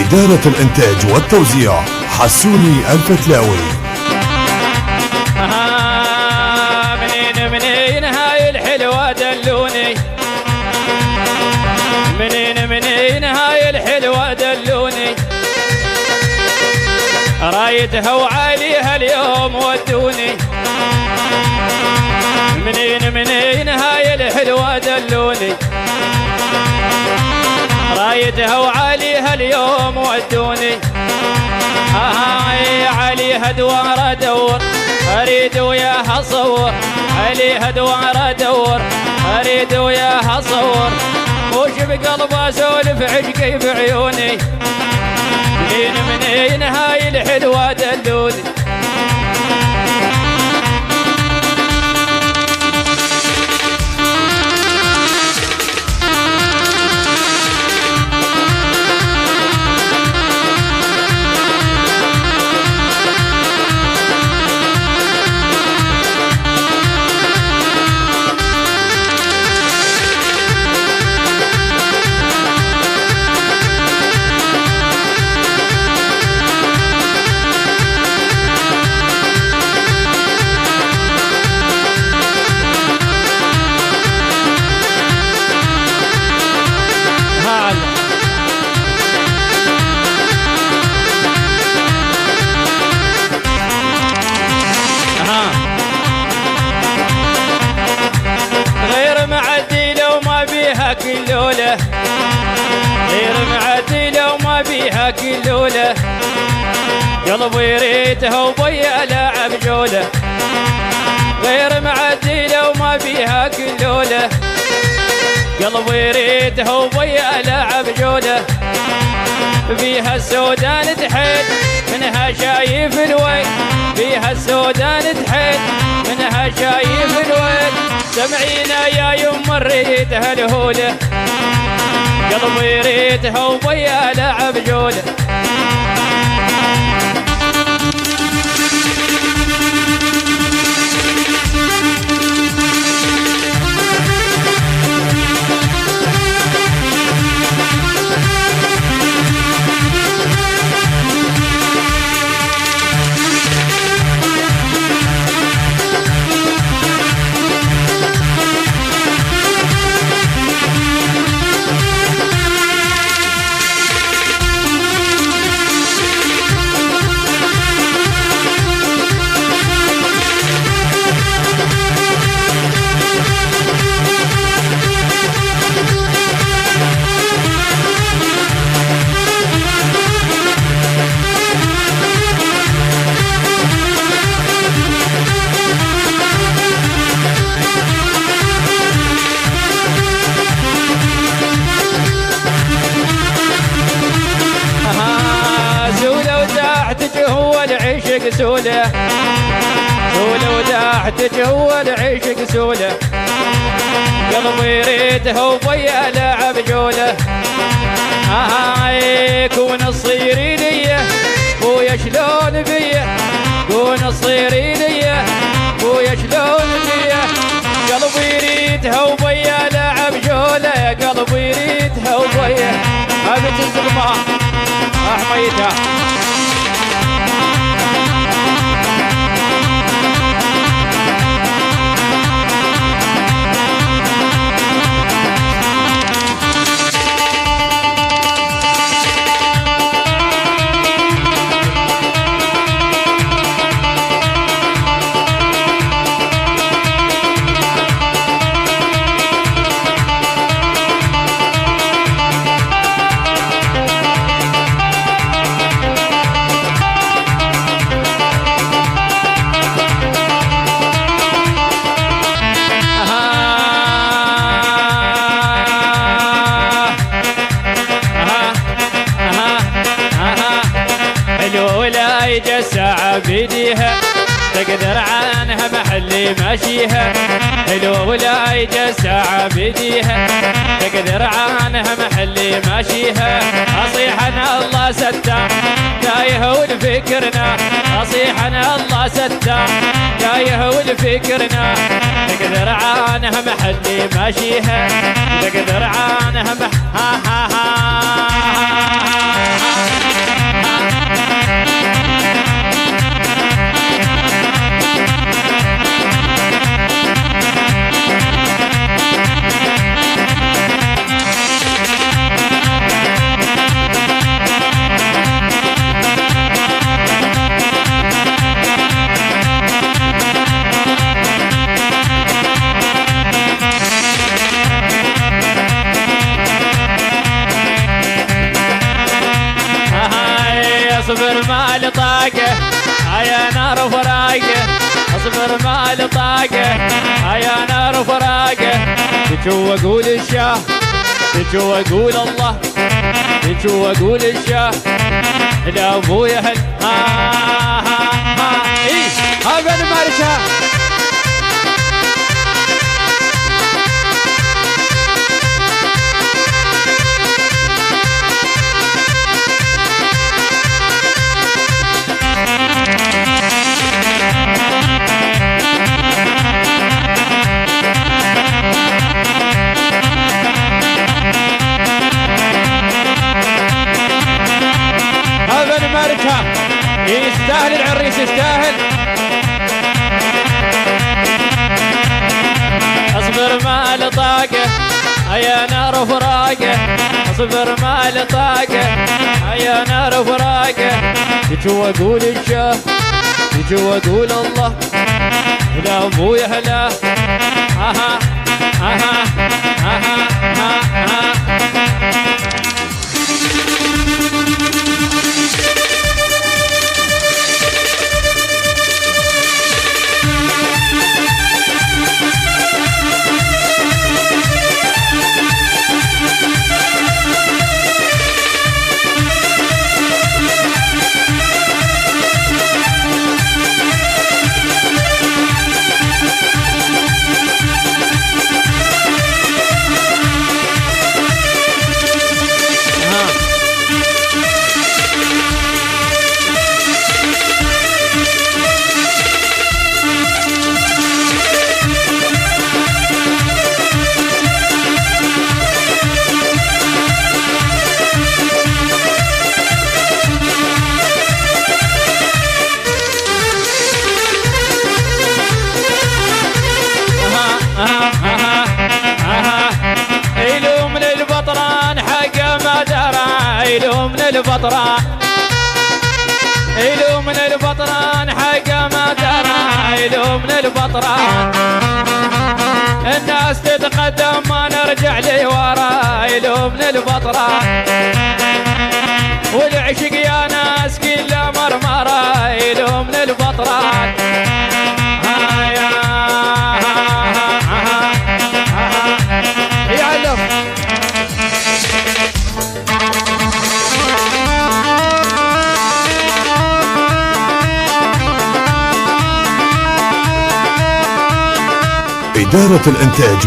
إدارة الإنتاج والتوزيع حسوني الفتلاوي. منين هاي الحلوة دلوني، منين هاي الحلوة دلوني، رايدها وعليها اليوم ودوني. منين هاي الحلوة دلوني، رايدها وعليها اليوم ودوني. عليها دوار ادور اريد وياها اصور، عليها دوار ادور اريد وياها اصور، وش بقلبي اسولف عشقي بعيوني. منين هاي الحلوة دلوني. غير معدلة وما بيها كلولة، غير معدلة وما بيها كلولة، قلبي يريدها وبيا لاعب جولة. غير معدلة وما بيها كلولة، قلبي يريدها وبيا لاعب جولة. بيها السودان تحيل منها شايف الويل، بيها السودان تحيل منها شايف الويل. سمعينا يا يم نريدها الهولة، قلبي يريدها وبيا لاعب جولة. هو العشق سولة، سولة وداعتك هو العشق سولة، قلبي يريدها وبيا لاعب جولة. كون تصيري ليا بويا شلون بيا، كون تصيري ليا بويا شلون بيا، قلبي يريدها وبيا لاعب جولة، قلبي يريدها وبيا هبت الزغمة احميتها. الساعة بيديها تقدر عنها محلي ماشيها، حلو ولا يجي الساعة بيديها تقدر عنها محلي ماشيها. أصيح أنا الله ستار تايه ولفكرنا، أصيح أنا الله ستار تايه ولفكرنا، تقدر عنها محلي ماشيها تقدر عنها لطاقه يا نار فراقه اصبر ما لطاقه يا نار فراقه تجو اقول الشاه تجو اقول الله تجو اقول الشاه لا ابويا هل ايه ابن مرشا يستاهل العريس يستاهل اصبر ما لطاقه يا نار فراقه اصبر ما لطاقه يا نار فراقه تجو اقول الشاه تجو اقول الله لا ابويا هلا اها اها اها اها البطران إلو من البطران حق ما ترى إلو من البطران الناس تتقدم ما نرجع لي ورا إلو من البطران والعشق يا ناس كله مرمرة إلو من البطران يعلم إدارة الإنتاج